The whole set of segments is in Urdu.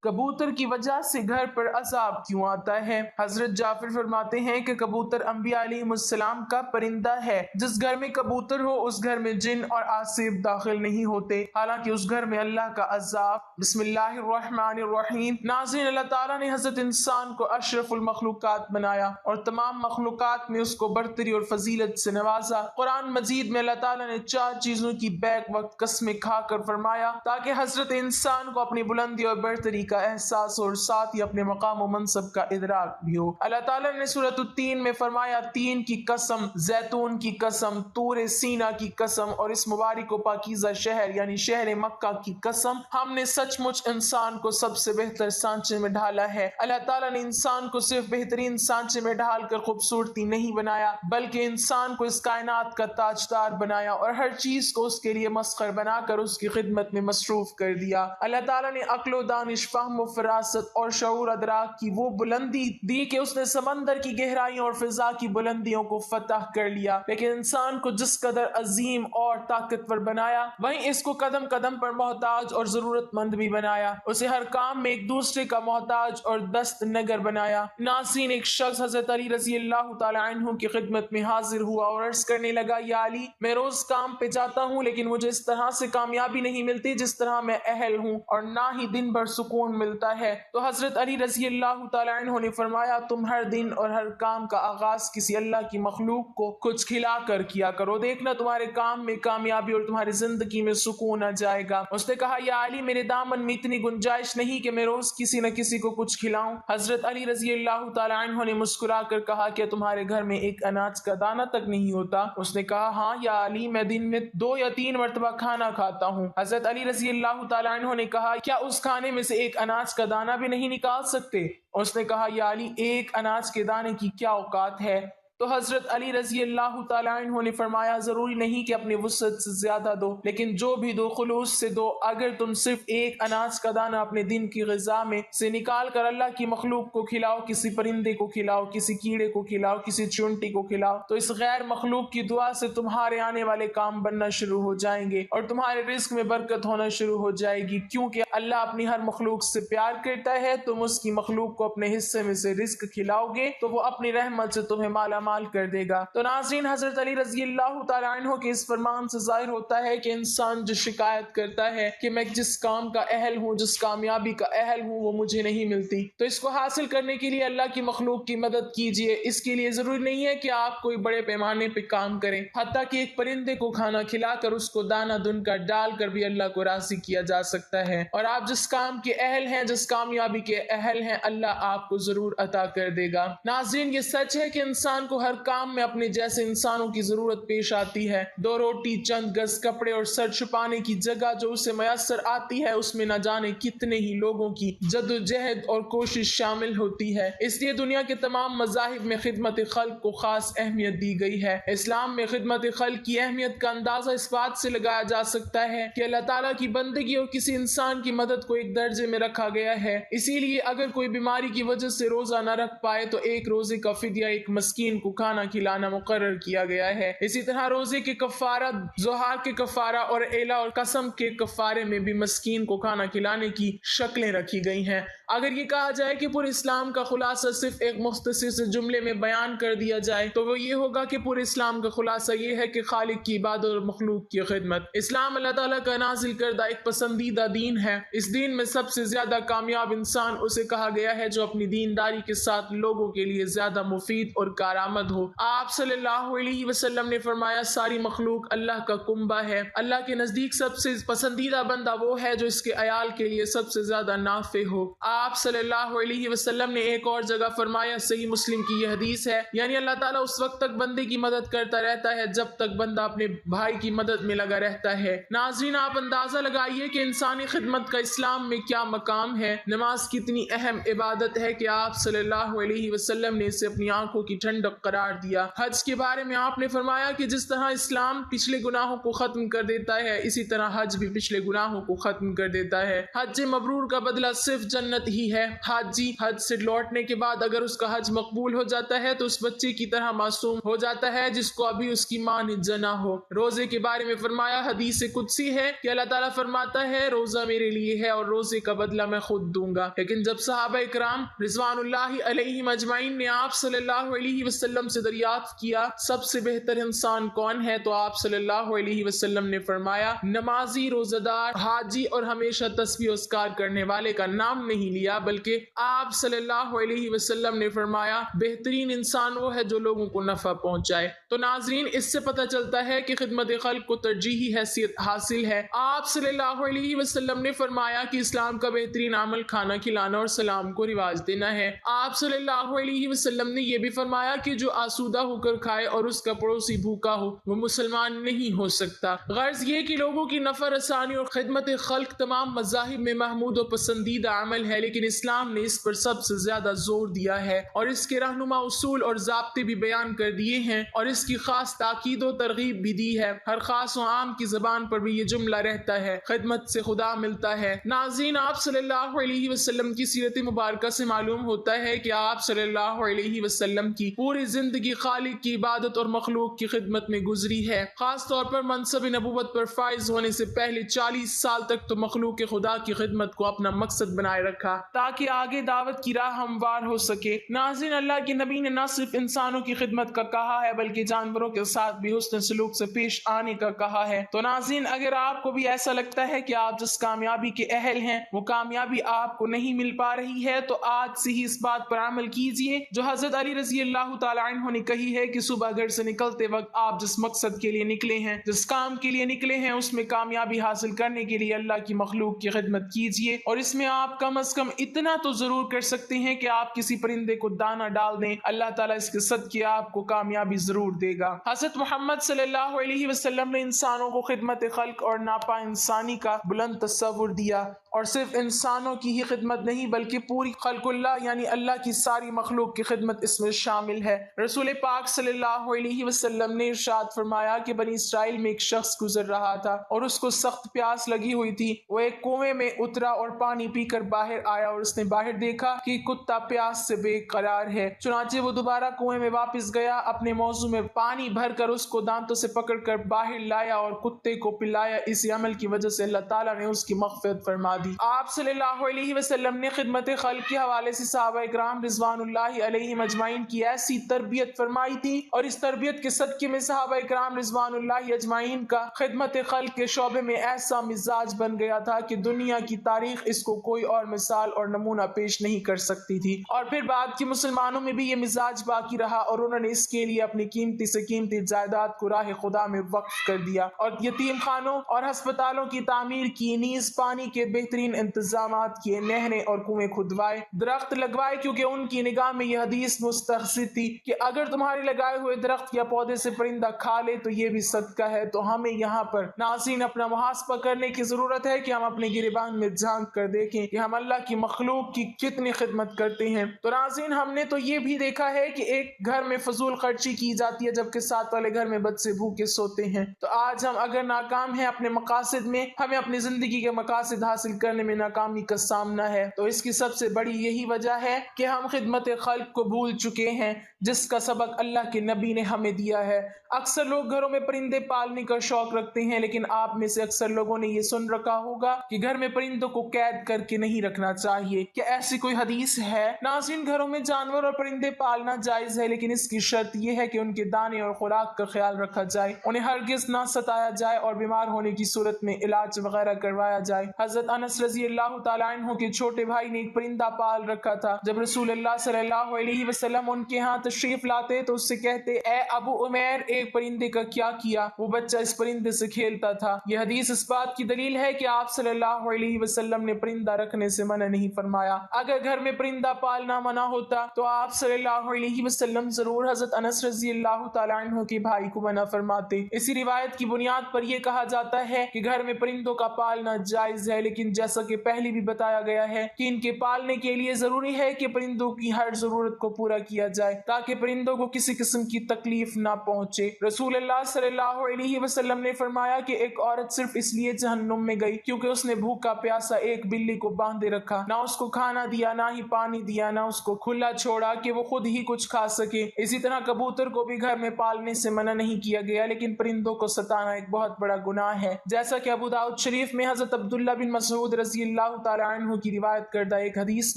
کبوتر کی وجہ سے گھر پر عذاب کیوں آتا ہے؟ حضرت جعفر فرماتے ہیں کہ کبوتر انبیاء علیہ السلام کا پرندہ ہے۔ جس گھر میں کبوتر ہو اس گھر میں جن اور آصف داخل نہیں ہوتے، حالانکہ اس گھر میں اللہ کا عذاب۔ بسم اللہ الرحمن الرحیم۔ ناظرین، اللہ تعالیٰ نے حضرت انسان کو اشرف المخلوقات بنایا اور تمام مخلوقات میں اس کو برتری اور فضیلت سے نوازا۔ قرآن مجید میں اللہ تعالیٰ نے 4 چیزوں کی بیک وقت قسمیں کھا کر فرمایا تاکہ حضرت انسان کو اپنی بلندی اور برتری کا احساس اور ساتھ ہی اپنے مقام و منصب کا ادراک بھی ہو۔ اللہ تعالیٰ نے سورۃ التین میں فرمایا، تین کی قسم، زیتون کی قسم، طور سینا کی قسم اور اس مبارک و پاکیزہ شہر یعنی شہر مکہ کی قسم، ہم نے سچ مچ انسان کو سب سے بہتر سانچے میں ڈھالا ہے۔ اللہ تعالیٰ نے انسان کو صرف بہترین سانچے میں ڈھال کر خوبصورتی نہیں بنایا بلکہ انسان کو اس کائنات کا تاجدار بنایا اور ہر چیز کو اس کے لیے مسخر بنا کر اس کی خدمت میں مصروف کر دیا۔ اللہ تعالیٰ نے عقل و دانش، فہم و فراست اور شعور ادراک کی وہ بلندی دی کہ اس نے سمندر کی گہرائیوں اور فضا کی بلندیوں کو فتح کر لیا، لیکن انسان کو جس قدر عظیم اور طاقتور بنایا وہیں اس کو قدم قدم پر محتاج اور ضرورت مند بھی بنایا، اسے ہر کام میں ایک دوسرے کا محتاج اور دست نگر بنایا۔ ناظرین، ایک شخص حضرت علی رضی اللہ تعالی عنہ کی خدمت میں حاضر ہوا اور عرض کرنے لگا، یا علی، میں روز کام پہ جاتا ہوں لیکن مجھے اس طرح سے کامیابی نہیں ملتی جس طرح میں اہل ہوں، اور نہ ہی دن بھر سکون ملتا ہے۔ تو حضرت علی رضی اللہ تعالی عنہ نے فرمایا، تم ہر دن اور ہر کام کا آغاز کسی اللہ کی مخلوق کو کچھ کھلا کر کیا کرو، دیکھنا تمہارے کام میں کامیابی اور تمہاری زندگی میں سکون آ جائے گا۔ اس نے کہا، یا علی، میرے دامن میں اتنی گنجائش نہیں کہ میں روز کسی نہ کسی کو کچھ کھلاؤں۔ حضرت علی رضی اللہ تعالی عنہ نے مسکرا کر کہا، کیا تمہارے گھر میں ایک اناج کا دانہ تک نہیں ہوتا؟ اس نے کہا، ہاں یا علی، میں دن میں 2 یا 3 مرتبہ کھانا کھاتا ہوں۔ حضرت علی رضی اللہ تعالی عنہ نے کہا، کیا اس کھانے میں سے ایک اناج کا دانہ بھی نہیں نکال سکتے؟ اس نے کہا، یا علی، ایک اناج کے دانے کی کیا اوقات ہے؟ تو حضرت علی رضی اللہ تعالی عنہ نے فرمایا، ضروری نہیں کہ اپنی وسعت سے زیادہ دو، لیکن جو بھی دو خلوص سے دو۔ اگر تم صرف ایک اناج کا دانہ اپنے دن کی غذا میں سے نکال کر اللہ کی مخلوق کو کھلاؤ، کسی پرندے کو کھلاؤ، کسی کیڑے کو کھلاؤ، کسی چونٹی کو کھلاؤ، تو اس غیر مخلوق کی دعا سے تمہارے آنے والے کام بننا شروع ہو جائیں گے اور تمہارے رزق میں برکت ہونا شروع ہو جائے گی، کیونکہ اللہ اپنی ہر مخلوق سے پیار کرتا ہے۔ تم اس کی مخلوق کو اپنے حصے میں سے رزق کھلاؤ گے تو وہ اپنی رحمت سے تمہیں مالا مال کر دے گا۔ تو ناظرین، حضرت علی رضی اللہ تعالی عنہ کے اس فرمان سے ظاہر ہوتا ہے کہ انسان جو شکایت کرتا ہے کہ میں جس کام کا اہل ہوں، جس کامیابی کا اہل ہوں، وہ مجھے نہیں ملتی، تو اس کو حاصل کرنے کے لیے اللہ کی مخلوق کی مدد کیجیے۔ اس کے لیے ضروری نہیں ہے کہ آپ کوئی بڑے پیمانے پہ کام کریں، حتیٰ کہ ایک پرندے کو کھانا کھلا کر اس کو دانہ دن کا ڈال کر بھی اللہ کو راضی کیا جا سکتا ہے، اور آپ جس کام کے اہل ہیں، جس کامیابی کے اہل ہیں، اللہ آپ کو ضرور عطا کر دے گا۔ ناظرین، یہ سچ ہے کہ انسان کو ہر کام میں اپنے جیسے انسانوں کی ضرورت پیش آتی ہے۔ 2 روٹی، چند گز کپڑے اور سر چھپانے کی جگہ جو اسے میسر آتی ہے، اس میں نہ جانے کتنے ہی لوگوں کی جدوجہد اور کوشش شامل ہوتی ہے۔ اس لیے دنیا کے تمام مذاہب میں خدمت خلق کو خاص اہمیت دی گئی ہے۔ اسلام میں خدمت خلق کی اہمیت کا اندازہ اس بات سے لگایا جا سکتا ہے کہ اللہ تعالیٰ کی بندگی اور کسی انسان کی مدد کو ایک درجے میں رکھا گیا ہے۔ اسی لیے اگر کوئی بیماری کی وجہ سے روزہ نہ رکھ پائے تو ایک روزے کا فدیہ ایک مسکین کو کھانا کھلانا مقرر کیا گیا ہے۔ اسی طرح روزے کے کفارہ، ظہار کے کفارہ اور اعلیٰ اور قسم کے کفارے میں بھی مسکین کو کھانا کھلانے کی شکلیں رکھی گئی ہیں۔ اگر یہ کہا جائے کہ پورے اسلام کا خلاصہ صرف ایک مختصر سے جملے میں بیان کر دیا جائے تو وہ یہ ہوگا کہ پورے اسلام کا خلاصہ یہ ہے کہ خالق کی عبادت اور مخلوق کی خدمت۔ اسلام اللہ تعالیٰ کا نازل کردہ ایک پسندیدہ دین ہے۔ اس دین میں سب سے زیادہ کامیاب انسان اسے کہا گیا ہے جو اپنی دینداری کے ساتھ لوگوں کے لیے زیادہ مفید اور کارآمد ہو۔ آپ صلی اللہ علیہ وسلم نے فرمایا، ساری مخلوق اللہ کا کنبہ ہے، اللہ کے نزدیک سب سے پسندیدہ بندہ وہ ہے جو اس کے عیال کے لیے سب سے زیادہ نافع ہو۔ آپ صلی اللہ علیہ وسلم نے ایک اور جگہ فرمایا، صحیح مسلم کی یہ حدیث ہے، یعنی اللہ تعالیٰ اس وقت تک بندے کی مدد کرتا رہتا ہے جب تک بندہ اپنے بھائی کی مدد میں لگا رہتا ہے۔ ناظرین، آپ اندازہ لگائیے کہ انسانی خدمت کا اسلام میں کیا مقام ہے۔ نماز کتنی اہم عبادت ہے کہ آپ صلی اللہ علیہ وسلم نے اسے اپنی آنکھوں کی ٹھنڈک قرار دیا۔ حج کے بارے میں آپ نے فرمایا کہ جس طرح اسلام پچھلے گناہوں کو ختم کر دیتا ہے اسی طرح حج بھی پچھلے گناہوں کو ختم کر دیتا ہے۔ حج مبرور کا بدلہ صرف جنت ہی ہے۔ حاجی حج سے لوٹنے کے بعد اگر اس کا حج مقبول ہو جاتا ہے تو اس بچے کی طرح معصوم ہو جاتا ہے جس کو ابھی اس کی ماں نے جنا ہو۔ روزے کے بارے میں فرمایا، حدیث قدسی ہے کہ اللہ تعالیٰ فرماتا ہے روزہ میرے لیے ہے اور روزے کا بدلہ میں خود دوں گا۔ لیکن جب صحابہ کرام رضوان اللہ علیہم اجمعین نے آپ صلی اللہ علیہ وسلم سے دریافت کیا سب سے بہتر انسان کون ہے تو آپ صلی اللہ علیہ وسلم نے فرمایا نمازی، روزہ دار، حاجی اور ہمیشہ تسبیح و اذکار کرنے والے کا نام نہیں لیا، بلکہ آپ صلی اللہ علیہ وسلم نے فرمایا بہترین انسان وہ ہے جو لوگوں کو نفع پہنچائے۔ تو ناظرین اس سے پتہ چلتا ہے کہ خدمت خلق کو ترجیحی حیثیت حاصل ہے۔ آپ صلی اللہ علیہ وسلم نے فرمایا کہ اسلام کا بہترین عمل کھانا کھلانا اور سلام کو رواج دینا ہے۔ آپ صلی اللہ علیہ وسلم نے یہ بھی فرمایا کہ جو آسودہ ہو کر کھائے اور اس کا پڑوسی بھوکا ہو وہ مسلمان نہیں ہو سکتا۔ غرض یہ کہ لوگوں کی نفع رسانی اور خدمت خلق تمام مذاہب میں محمود و پسندیدہ عمل ہے، لیکن اسلام نے اس پر سب سے زیادہ زور دیا ہے اور اس کے رہنما اصول اور ضابطے بھی بیان کر دیے ہیں اور اس کی خاص تاکید و ترغیب بھی دی ہے۔ ہر خاص و عام کی زبان پر بھی یہ جملہ رہتا ہے، خدمت سے خدا ملتا ہے۔ ناظرین آپ صلی اللہ علیہ وسلم کی سیرت مبارکہ سے معلوم ہوتا ہے کہ آپ صلی اللہ علیہ وسلم کی پوری زندگی خالق کی عبادت اور مخلوق کی خدمت میں گزری ہے۔ خاص طور پر منصب نبوت پر فائز ہونے سے پہلے 40 سال تک تو مخلوق خدا کی خدمت کو اپنا مقصد بنائے رکھا تاکہ آگے دعوت کی راہ ہموار ہو سکے۔ ناظرین اللہ کے نبی نے نہ صرف انسانوں کی خدمت کا کہا ہے بلکہ جانوروں کے ساتھ بھی حسن سلوک سے پیش آنے کا کہا ہے۔ تو ناظرین اگر آپ کو بھی ایسا لگتا ہے کہ آپ جس کامیابی کے اہل ہیں وہ کامیابی آپ کو نہیں مل پا رہی ہے تو آج سے ہی اس بات پر عمل کیجئے جو حضرت علی رضی اللہ تعالیٰ عنہ نے کہی ہے کہ صبح گھر سے نکلتے وقت آپ جس مقصد کے لیے نکلے ہیں، جس کام کے لیے نکلے ہیں، اس میں کامیابی حاصل کرنے کے لیے اللہ کی مخلوق کی خدمت کیجئے اور اس میں آپ کم از کم اتنا تو ضرور کر سکتے ہیں کہ آپ کسی پرندے کو دانہ ڈال دیں، اللہ تعالیٰ اس کے صدقے آپ کو کامیابی ضرور دے گا۔ حضرت محمد صلی اللہ علیہ وسلم نے انسانوں کو خدمت خلق اور ناپا انسانی کا بلند تصور دیا اور صرف انسانوں کی ہی خدمت نہیں بلکہ پوری خلق اللہ یعنی اللہ کی ساری مخلوق کی خدمت اس میں شامل ہے۔ رسول پاک صلی اللہ علیہ وسلم نے ارشاد فرمایا کہ بنی اسرائیل میں ایک شخص گزر رہا تھا اور اس کو سخت پیاس لگی ہوئی تھی۔ وہ ایک کنویں میں اترا اور پانی پی کر باہر آیا اور اس نے باہر دیکھا کہ کتا پیاس سے بے قرار ہے، چنانچہ وہ دوبارہ کنویں میں واپس گیا، اپنے موضوع میں پانی بھر کر اس کو دانتوں سے پکڑ کر باہر لایا اور کتے کو پلایا۔ اسی عمل کی وجہ سے اللہ تعالیٰ نے اس کی مغفرت فرما دی۔ آپ صلی اللہ علیہ وسلم نے خدمت خلق کے حوالے سے صحابہ اکرام رضوان اللہ علیہم اجمعین کی ایسی تربیت فرمائی تھی اور اس تربیت کے صدقے میں صحابہ اکرام رضوان اللہ اجمعین کا خدمت خلق کے شعبے میں ایسا مزاج بن گیا تھا کہ دنیا کی تاریخ اس کو کوئی اور مثال اور نمونہ پیش نہیں کر سکتی تھی۔ اور پھر بعد کے مسلمانوں میں بھی یہ مزاج باقی رہا اور انہوں نے اس کے لیے اپنی قیمتی سے قیمتی جائیداد کو راہ خدا میں وقف کر دیا اور یتیم خانوں اور ہسپتالوں کی تعمیر کی، نیز پانی کے بہترین انتظامات کیے، نہریں اور کنویں کھدوائے، درخت لگوائے، کیونکہ ان کی نگاہ میں یہ حدیث مستحسن تھی کہ اگر تمہارے لگائے ہوئے درخت یا پودے سے پرندہ کھا لے تو یہ بھی صدقہ ہے۔ تو ہمیں یہاں پر ناظرین اپنا محاسبہ کرنے کی ضرورت ہے کہ ہم اپنے گریبان میں جھانک کر دیکھیں کہ ہم اللہ کی مخلوق کی کتنی خدمت کرتے ہیں۔ تو ناظرین ہم نے تو یہ بھی دیکھا ہے کہ ایک گھر میں فضول خرچی کی جاتی ہے جبکہ ساتھ والے گھر میں بچے بھوکے سوتے ہیں۔ تو آج ہم اگر ناکام ہیں اپنے مقاصد میں، ہمیں اپنی زندگی کے مقاصد حاصل کرنے میں ناکامی کا سامنا ہے، تو اس کی سب سے بڑی یہی وجہ ہے کہ ہم خدمت خلق کو بھول چکے ہیں جس کا سبق اللہ کے نبی نے ہمیں دیا ہے۔ اکثر لوگ گھروں میں پرندے پالنے کا شوق رکھتے ہیں لیکن آپ میں سے اکثر لوگوں نے یہ سن رکھا ہوگا کہ گھر میں پرندوں کو قید کر کے نہیں رکھنا چاہیے۔ کیا ایسی کوئی حدیث ہے؟ ناظرین گھروں میں جانور اور پرندے پالنا جائز ہے لیکن اس کی شرط یہ ہے کہ ان کے دانے اور خوراک کا خیال رکھا جائے، انہیں ہرگز نہ ستایا جائے اور بیمار ہونے کی صورت میں علاج وغیرہ کروایا جائے۔ حضرت انس رضی اللہ تعالیٰ عنہ کے چھوٹے بھائی نے ایک پرندہ پال رکھا تھا۔ جب رسول اللہ صلی اللہ علیہ وسلم ان کے ہاں تشریف لاتے تو اس سے کہتے اے ابو عمیر ایک پرندے کا کیا کیا؟ وہ بچہ اس پرندے سے کھیلتا تھا۔ یہ حدیث اس بات کی دلیل ہے کہ آپ صلی اللہ علیہ وسلم نے پرندہ رکھنے سے منع نہیں فرمایا۔ اگر گھر میں پرندہ پالنا منع ہوتا تو آپ صلی اللہ علیہ وسلم ضرور حضرت انس رضی اللہ تعالیٰ عنہ کے بھائی کو منع فرماتے۔ اسی روایت کی بنیاد پر یہ کہا جاتا ہے کہ گھر میں پرندوں کا پالنا جائز ہے، لیکن جیسا کہ پہلے بھی بتایا گیا ہے کہ ان کے پالنے کے لیے ضروری ہے کہ پرندوں کی ہر ضرورت کو پورا کیا جائے تاکہ پرندوں کو کسی قسم کی تکلیف نہ پہنچے۔ رسول اللہ صلی اللہ علیہ وسلم نے فرمایا کہ ایک عورت صرف اس لیے جہنم میں گئی کیونکہ اس نے بھوکا پیاسا ایک بلی کو باندھے رکھا، نہ اس کو کھانا دیا، نہ ہی پانی دیا، نہ اس کو کھلا چھوڑا کہ وہ خود ہی کچھ کھا سکے۔ اسی طرح کبوتر کو بھی گھر میں پالنے سے منع نہیں کیا گیا، لیکن پرندوں کو ستانا ایک بہت بڑا گناہ ہے، جیسا کہ ابو داؤد شریف میں حضرت عبداللہ بن مسعود رضی اللہ تعالی عنہ کی روایت کردہ ایک حدیث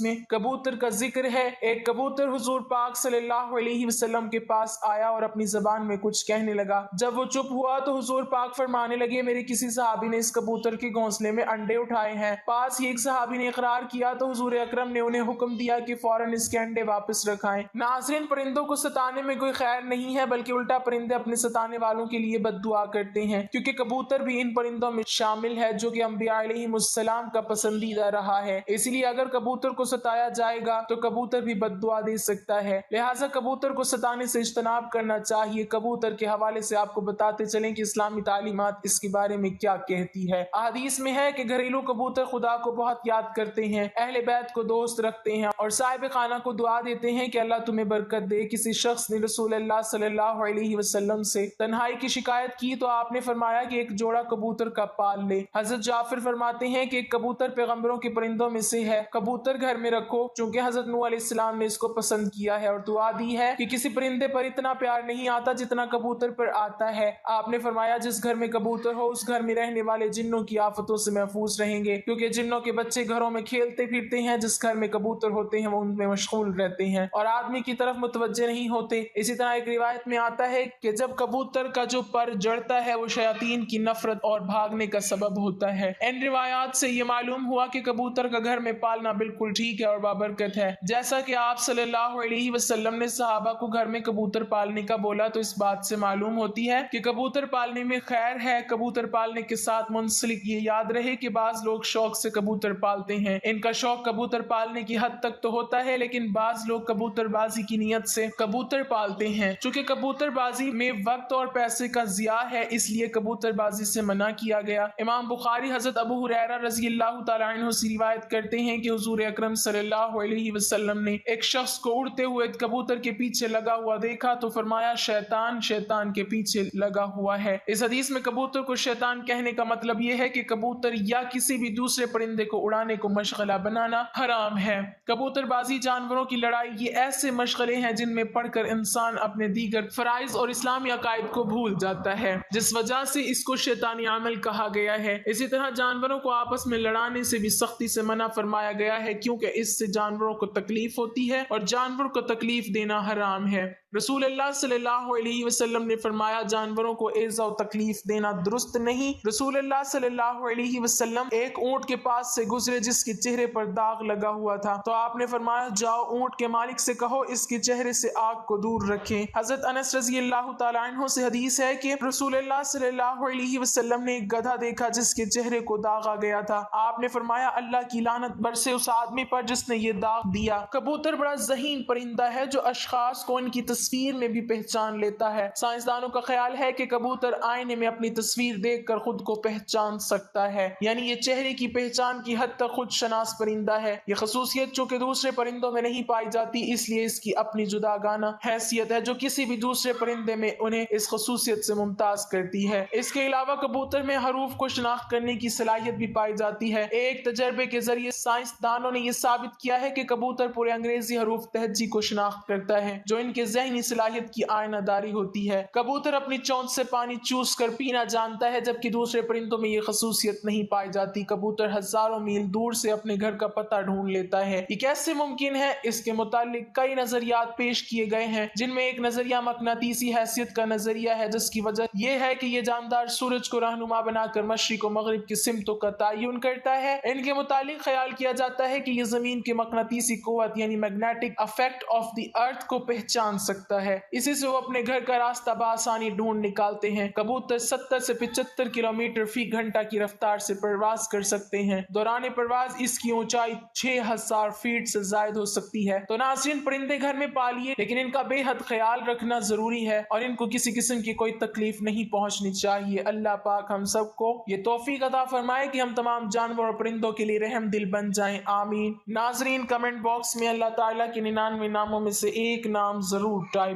میں کبوتر کا ذکر ہے۔ ایک کبوتر حضور پاک صلی اللہ علیہ وسلم کے پاس آیا اور اپنی زبان میں کچھ کہنے لگا۔ جب وہ چپ ہوا تو حضور پاک فرمانے لگے، میرے کسی صحابی نے اس کبوتر کے گھونسلے میں انڈے اٹھائے ہیں۔ پاس ہی ایک صحابی نے اقرار کیا تو حضور اکرم نے انہیں حکم دیا کہ فوراً اس کے انڈے واپس رکھائیں۔ ناظرین، پرندوں کو ستانے میں کوئی خیر نہیں ہے، بلکہ الٹا پرندے اپنے ستانے والوں کے لیے بد دعا کرتے ہیں، کیونکہ کبوتر بھی ان پرندوں میں شامل ہے جو کہ انبیاء علیہ السلام کا پسندیدہ رہا ہے۔ اس لیے اگر کبوتر کو ستایا جائے گا تو کبوتر بھی بد دعا دے سکتا ہے، لہٰذا کبوتر کو ستانے سے اجتناب کرنا چاہیے۔ کبوتر کے حوالے سے آپ کو بتاتے چلیں کہ اسلامی تعلیمات اس کے بارے میں کیا کہتی ہے۔ احادیث میں ہے کہ گھریلو کبوتر خدا کو بہت یاد کرتے ہیں، اہل بیت کو دوست رکھتے ہیں اور صاحب خانہ کو دعا دیتے ہیں کہ اللہ تمہیں برکت دے۔ کسی شخص نے رسول اللہ صلی اللہ علیہ وسلم سے تنہائی کی شکایت کی تو آپ نے فرمایا کہ ایک جوڑا کبوتر کا پال لے۔ حضرت جعفر فرماتے ہیں کہ ایک کبوتر پیغمبروں کے پرندوں میں سے ہے، کبوتر گھر میں رکھو، چونکہ حضرت نوح علیہ السلام نے اس کو پسند کیا ہے اور دعا دی ہے کہ کسی پرندے پر اتنا پیار نہیں آتا جتنا کبوتر پر آتا ہے۔ آپ نے فرمایا جس گھر میں کبوتر ہو اس گھر میں رہنے والے جنوں کی آفتوں سے محفوظ رہیں گے، کیونکہ جنوں کے بچے گھروں میں کھیلتے پھرتے ہیں، جس گھر میں کبوتر ہوتے ہیں وہ ان میں مشغول رہتے ہیں اور آدمی کی طرف متوجہ نہیں ہوتے۔ اسی طرح ایک روایت میں آتا ہے کہ جب کبوتر کا جو پر جڑتا ہے وہ شیاطین کی نفرت اور بھاگنے کا سبب ہوتا ہے۔ ان روایات سے یہ معلوم ہوا کہ کبوتر کا گھر میں پالنا بالکل ٹھیک ہے اور بابرکت ہے۔ جیسا کہ آپ صلی اللہ علیہ وسلم نے صحابہ کو گھر میں کبوتر پالنے کا بولا تو اس بات سے معلوم ہوتی ہے کہ کبوتر پالنے میں خیر ہے۔ کبوتر پالنے کے ساتھ منسلک یہ یاد رہے کہ بعض لوگ شوق سے کبوتر پالتے ہیں، ان کا شوق کبوتر پالنے کی حد تک تو ہوتا ہے، لیکن بعض لوگ کبوتر بازی کی نیت سے کبوتر پالتے ہیں۔ چونکہ کبوتر بازی میں وقت اور پیسے کا ضیاع ہے اس لیے کبوتر بازی سے منع کیا گیا۔ امام بخاری حضرت ابو ہریرہ رضی اللہ تعالی عنہ سے روایت کرتے ہیں کہ حضور اکرم صلی اللہ علیہ وسلم نے ایک شخص کو اڑتے ہوئے کبوتر کے پیچھے لگا ہوا دیکھا تو فرمایا شیطان شیطان کے پیچھے لگا ہوا ہے۔ اس حدیث میں کبوتر کو شیطان کہنے کا مطلب یہ ہے کہ کبوتر یا کسی بھی دوسرے پرندے کو اڑانے کو مشغلہ بنانا حرام ہے۔ کبوتر بازی، جانوروں کی لڑائی، یہ ایسے مشغلے ہیں جن میں پڑھ کر انسان اپنے دیگر فرائض اور اسلامی عقائد کو بھول جاتا ہے، جس وجہ سے اس کو شیطانی عمل کہا گیا ہے۔ اسی طرح جانوروں کو آپس میں لڑانے سے بھی سختی سے منع فرمایا گیا ہے، کیونکہ اس سے جانوروں کو تکلیف ہوتی ہے اور جانور کو تکلیف دینا حرام ہے۔ رسول اللہ صلی اللہ علیہ وسلم نے فرمایا جانوروں کو ایذا و تکلیف دینا درست نہیں۔ رسول اللہ صلی اللہ علیہ وسلم ایک اونٹ کے پاس سے گزرے جس کے چہرے پر داغ لگا ہوا تھا تو آپ نے فرمایا جاؤ اونٹ کے مالک سے کہو اس کے چہرے سے آگ کو دور رکھیں۔ حضرت انس رضی اللہ تعالی عنہ سے حدیث ہے کہ رسول اللہ صلی اللہ علیہ وسلم نے ایک گدھا دیکھا جس کے چہرے کو داغ آ گیا تھا۔ آپ نے فرمایا اللہ کی لعنت برسے اس آدمی پر جس نے یہ داغ دیا۔ کبوتر بڑا ذہین پرندہ ہے جو اشخاص کو ان کی تصویر میں بھی پہچان لیتا ہے۔ سائنسدانوں کا خیال ہے کہ کبوتر آئینے میں اپنی تصویر دیکھ کر خود کو پہچان سکتا ہے، یعنی یہ چہرے کی پہچان کی حد تک خود شناس پرندہ ہے۔ یہ خصوصیت چونکہ دوسرے پرندوں میں نہیں پائی جاتی اس لیے اس کی اپنی جداگانہ حیثیت ہے جو کسی بھی دوسرے پرندے میں انہیں اس خصوصیت سے ممتاز کرتی ہے۔ اس کے علاوہ کبوتر میں حروف کو شناخت کرنے کی صلاحیت بھی پائی جاتی ہے۔ ایک تجربے کے ذریعے سائنسدانوں نے یہ ثابت کیا ہے کہ کبوتر پورے انگریزی حروف تہجی کو شناخت کرتا ہے جو ان کے ذہنی صلاحیت کی آئینہ داری ہوتی ہے۔ کبوتر اپنی چونچ سے پانی چوس کر پینا جانتا ہے جبکہ دوسرے پرندوں میں یہ خصوصیت نہیں پائی جاتی۔ کبوتر ہزاروں میل دور سے اپنے گھر کا پتہ ڈھونڈ لیتا ہے۔ یہ کیسے ممکن ہے؟ اس کے متعلق کئی نظریات پیش کیے گئے ہیں جن میں ایک نظریہ مقناطیسی حیثیت کا نظریہ ہے جس کی وجہ یہ ہے کہ یہ جاندار سورج کو رہنما بنا کر مشرق و مغرب کی سمتوں کا تعین کرتا ہے۔ ان کے متعلق خیال کیا جاتا ہے کہ یہ زمین کی مقناطیسی قوت یعنی میگنیٹک افیکٹ آف دی ارتھ کو پہچان سکتا ہے، اسی سے وہ اپنے گھر کا راستہ بآسانی ڈھونڈ نکالتے ہیں۔ کبوتر 70 سے 75 کلومیٹر فی گھنٹہ کی رفتار سے پرواز کر سکتے ہیں۔ دوران پرواز اس کی اونچائی 6000 فیٹ سے زائد ہو سکتی ہے۔ تو ناظرین پرندے گھر میں پالیے لیکن ان کا بے حد خیال رکھنا ضروری ہے اور ان کو کسی قسم کی کوئی تکلیف نہیں پہنچنی چاہیے۔ اللہ پاک ہم سب کو یہ توفیق عطا فرمائے کہ ہم تمام تمام جانور اور پرندوں کے لیے رحم دل بن جائیں، آمین۔ ناظرین، کمنٹ باکس میں اللہ تعالیٰ کے 99 ناموں میں سے ایک نام ضرور ٹائپ